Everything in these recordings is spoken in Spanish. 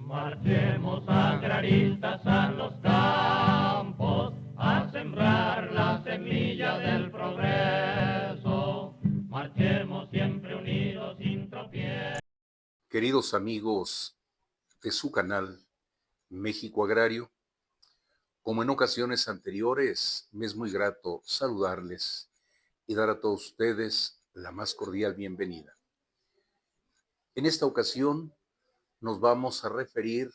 Marchemos agraristas a los campos a sembrar la semilla del progreso. Marchemos siempre unidos sin tropiezo. Queridos amigos de su canal México Agrario, como en ocasiones anteriores, me es muy grato saludarles y dar a todos ustedes la más cordial bienvenida. En esta ocasión nos vamos a referir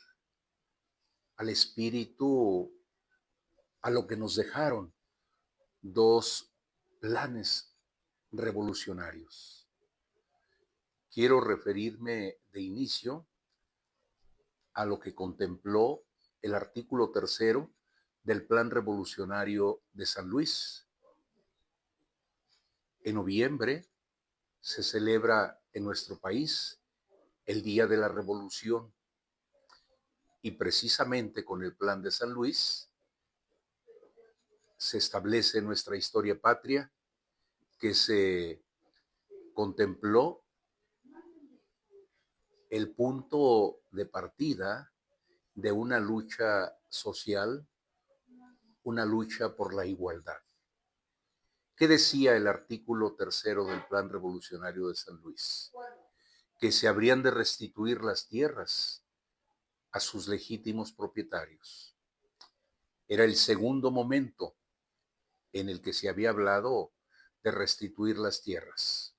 al espíritu, a lo que nos dejaron dos planes revolucionarios. Quiero referirme de inicio a lo que contempló el artículo 3 del Plan Revolucionario de San Luis. En noviembre se celebra en nuestro país el Día de la Revolución y precisamente con el Plan de San Luis se establece en nuestra historia patria que se contempló el punto de partida de una lucha social, una lucha por la igualdad. ¿Qué decía el artículo 3 del Plan Revolucionario de San Luis? Que se habrían de restituir las tierras a sus legítimos propietarios. Era el segundo momento en el que se había hablado de restituir las tierras.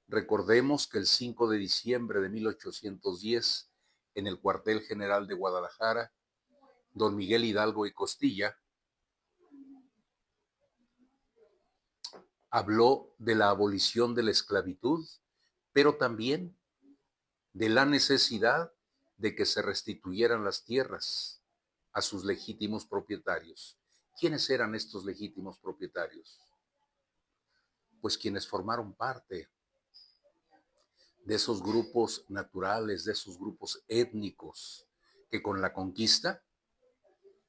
Recordemos que el 5 de diciembre de 1810, en el cuartel general de Guadalajara, don Miguel Hidalgo y Costilla habló de la abolición de la esclavitud, pero también de la necesidad de que se restituyeran las tierras a sus legítimos propietarios. ¿Quiénes eran estos legítimos propietarios? Pues quienes formaron parte de esos grupos naturales, de esos grupos étnicos que con la conquista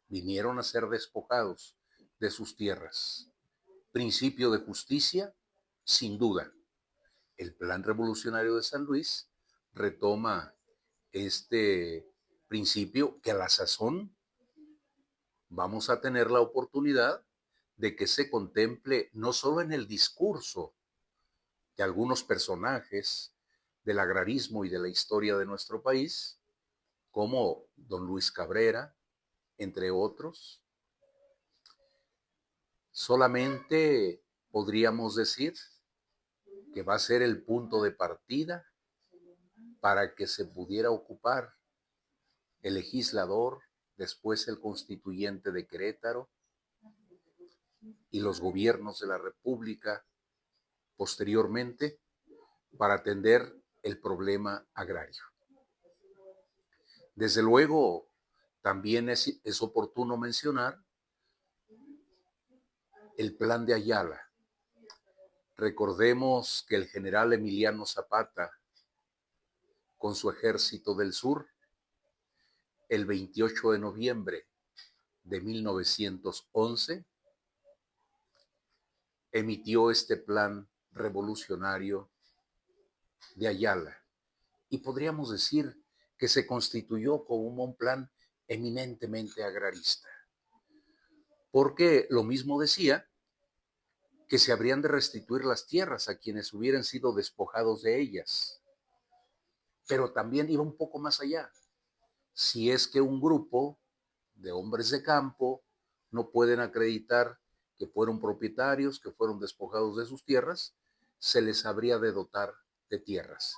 vinieron a ser despojados de sus tierras. Principio de justicia, sin duda. El Plan Revolucionario de San Luis retoma este principio que a la sazón vamos a tener la oportunidad de que se contemple no solo en el discurso de algunos personajes del agrarismo y de la historia de nuestro país, como don Luis Cabrera, entre otros. Solamente podríamos decir que va a ser el punto de partida para que se pudiera ocupar el legislador, después el constituyente de Querétaro y los gobiernos de la República posteriormente para atender el problema agrario. Desde luego, también es oportuno mencionar el Plan de Ayala. Recordemos que el general Emiliano Zapata, con su ejército del sur, el 28 de noviembre de 1911, emitió este plan revolucionario de Ayala. Y podríamos decir que se constituyó como un plan eminentemente agrarista. Porque lo mismo decía que se habrían de restituir las tierras a quienes hubieran sido despojados de ellas. Pero también iba un poco más allá. Si es que un grupo de hombres de campo no pueden acreditar que fueron propietarios, que fueron despojados de sus tierras, se les habría de dotar de tierras.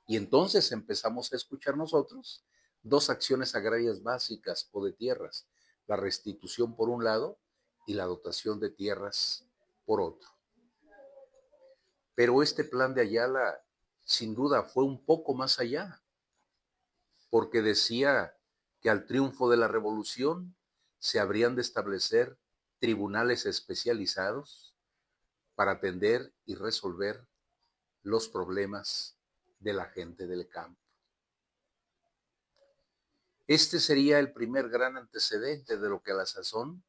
Y entonces empezamos a escuchar nosotros dos acciones agrarias básicas o de tierras, la restitución por un lado y la dotación de tierras por otro. Pero este plan de Ayala sin duda fue un poco más allá, porque decía que al triunfo de la revolución se habrían de establecer tribunales especializados para atender y resolver los problemas de la gente del campo. Este sería el primer gran antecedente de lo que a la sazón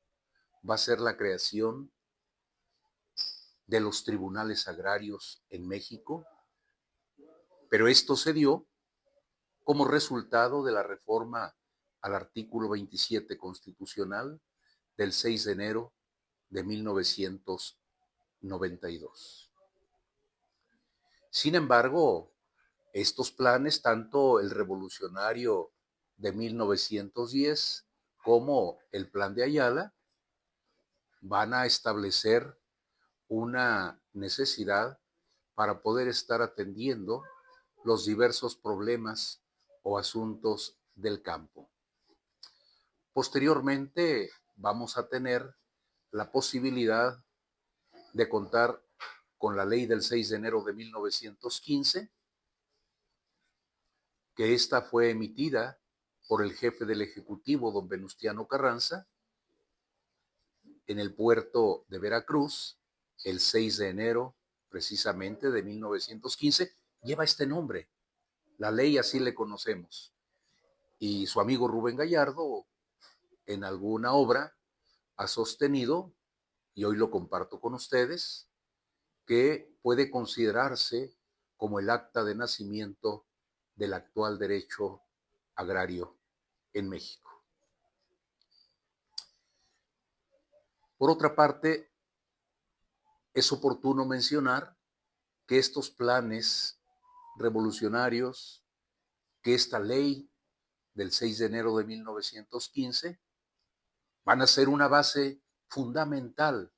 va a ser la creación de los tribunales agrarios en México, pero esto se dio como resultado de la reforma al artículo 27 constitucional del 6 de enero de 1992. Sin embargo, estos planes, tanto el revolucionario de 1910 como el plan de Ayala, van a establecer una necesidad para poder estar atendiendo los diversos problemas o asuntos del campo. Posteriormente vamos a tener la posibilidad de contar con la ley del 6 de enero de 1915, que esta fue emitida por el jefe del Ejecutivo, don Venustiano Carranza, en el puerto de Veracruz, el 6 de enero precisamente de 1915, lleva este nombre. La ley así le conocemos. Y su amigo Rubén Gallardo, en alguna obra, ha sostenido, y hoy lo comparto con ustedes, que puede considerarse como el acta de nacimiento del actual derecho agrario en México. Por otra parte, es oportuno mencionar que estos planes revolucionarios, que esta ley del 6 de enero de 1915, van a ser una base fundamental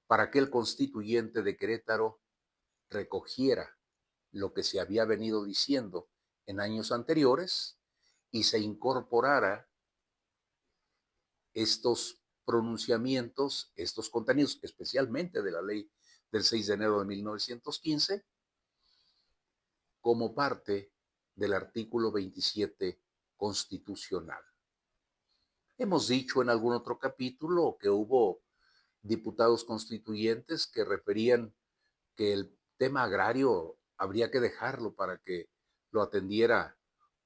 para que el constituyente de Querétaro recogiera lo que se había venido diciendo en años anteriores y se incorporara estos pronunciamientos, estos contenidos, especialmente de la ley del 6 de enero de 1915, como parte del artículo 27 constitucional. Hemos dicho en algún otro capítulo que hubo diputados constituyentes que referían que el tema agrario habría que dejarlo para que lo atendiera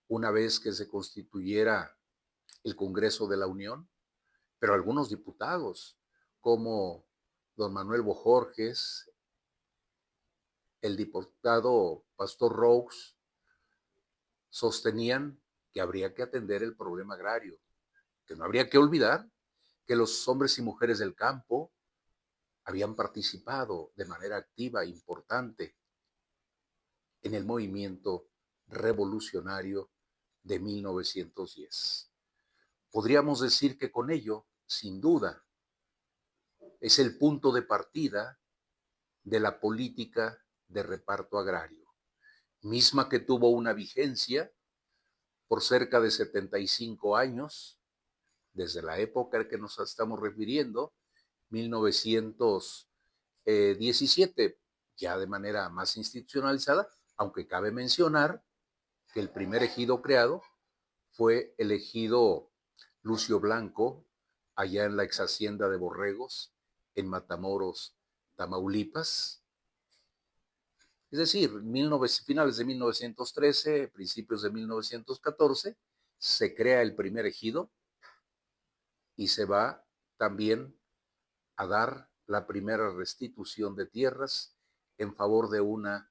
una vez que se constituyera el Congreso de la Unión, pero algunos diputados, como don Manuel Bojorges, el diputado Pastor Roux, sostenían que habría que atender el problema agrario, que no habría que olvidar que los hombres y mujeres del campo habían participado de manera activa e importante en el movimiento revolucionario de 1910. Podríamos decir que con ello, sin duda, es el punto de partida de la política de reparto agrario, misma que tuvo una vigencia por cerca de 75 años, desde la época a que nos estamos refiriendo, 1917, ya de manera más institucionalizada, aunque cabe mencionar que el primer ejido creado fue el ejido Lucio Blanco, allá en la ex hacienda de Borregos, en Matamoros, Tamaulipas. Es decir, finales de 1913, principios de 1914, se crea el primer ejido y se va también a dar la primera restitución de tierras en favor de una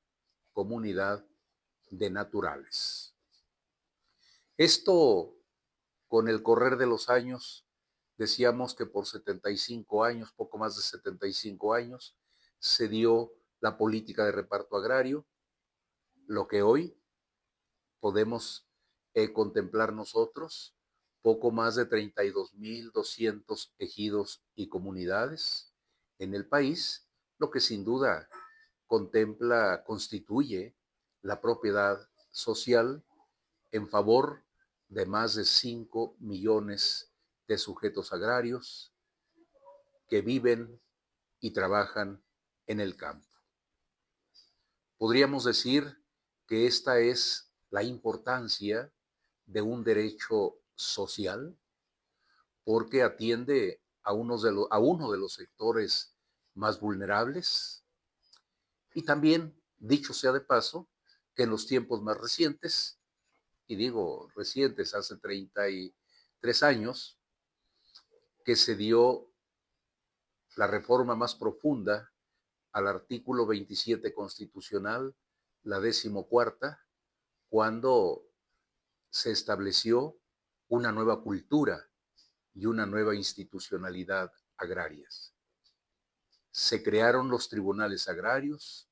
comunidad de naturales. Esto, con el correr de los años, decíamos que por 75 años, poco más de 75 años, se dio la política de reparto agrario, lo que hoy podemos contemplar nosotros, poco más de 32,200 ejidos y comunidades en el país, lo que sin duda constituye la propiedad social en favor de más de 5 millones de sujetos agrarios que viven y trabajan en el campo. Podríamos decir que esta es la importancia de un derecho social porque atiende a uno de los sectores más vulnerables y también, dicho sea de paso, que en los tiempos más recientes, y digo recientes, hace 33 años, que se dio la reforma más profunda al artículo 27 constitucional, la 14ª, cuando se estableció una nueva cultura y una nueva institucionalidad agrarias. Se crearon los tribunales agrarios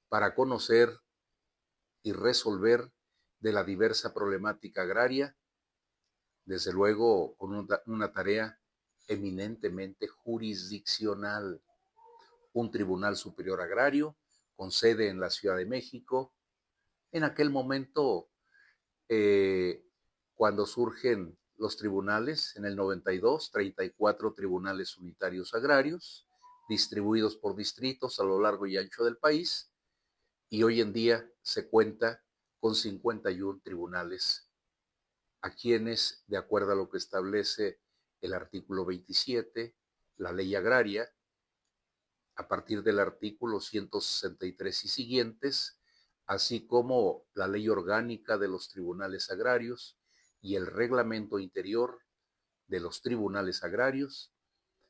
para conocer y resolver de la diversa problemática agraria, desde luego con una tarea eminentemente jurisdiccional. Un Tribunal Superior Agrario con sede en la Ciudad de México. En aquel momento, cuando surgen los tribunales, en el 92, 34 tribunales unitarios agrarios, distribuidos por distritos a lo largo y ancho del país, y hoy en día se cuenta con 51 tribunales, a quienes, de acuerdo a lo que establece el artículo 27, la ley agraria, a partir del artículo 163 y siguientes, así como la ley orgánica de los tribunales agrarios y el reglamento interior de los tribunales agrarios,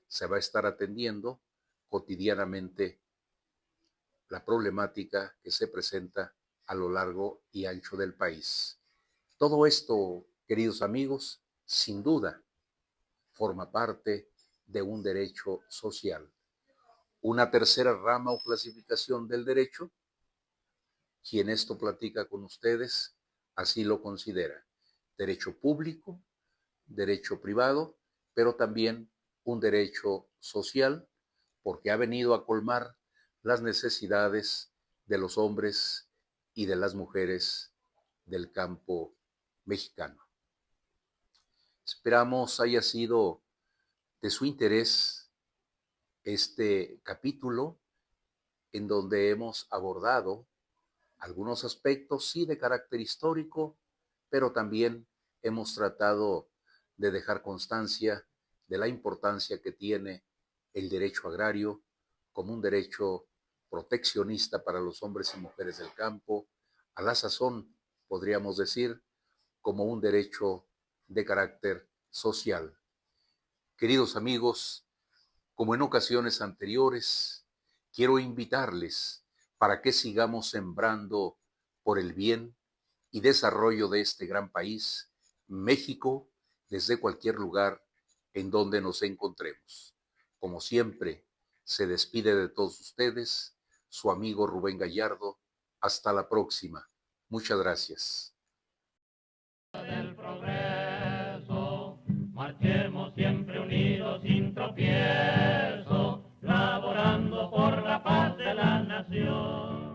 se va a estar atendiendo cotidianamente la problemática que se presenta a lo largo y ancho del país. Todo esto, queridos amigos, sin duda, forma parte de un derecho social. Una tercera rama o clasificación del derecho, quien esto platica con ustedes, así lo considera. Derecho público, derecho privado, pero también un derecho social, porque ha venido a colmar las necesidades de los hombres y de las mujeres del campo mexicano. Esperamos haya sido de su interés este capítulo, en donde hemos abordado algunos aspectos, sí, de carácter histórico, pero también hemos tratado de dejar constancia de la importancia que tiene el derecho agrario como un derecho proteccionista para los hombres y mujeres del campo, a la sazón, podríamos decir, como un derecho de carácter social. Queridos amigos, como en ocasiones anteriores, quiero invitarles para que sigamos sembrando por el bien y desarrollo de este gran país, México, desde cualquier lugar en donde nos encontremos. Como siempre, se despide de todos ustedes su amigo Rubén Gallardo. Hasta la próxima. Muchas gracias. Del progreso, marchemos siempre unidos sin tropiezo, laborando por la paz de la nación.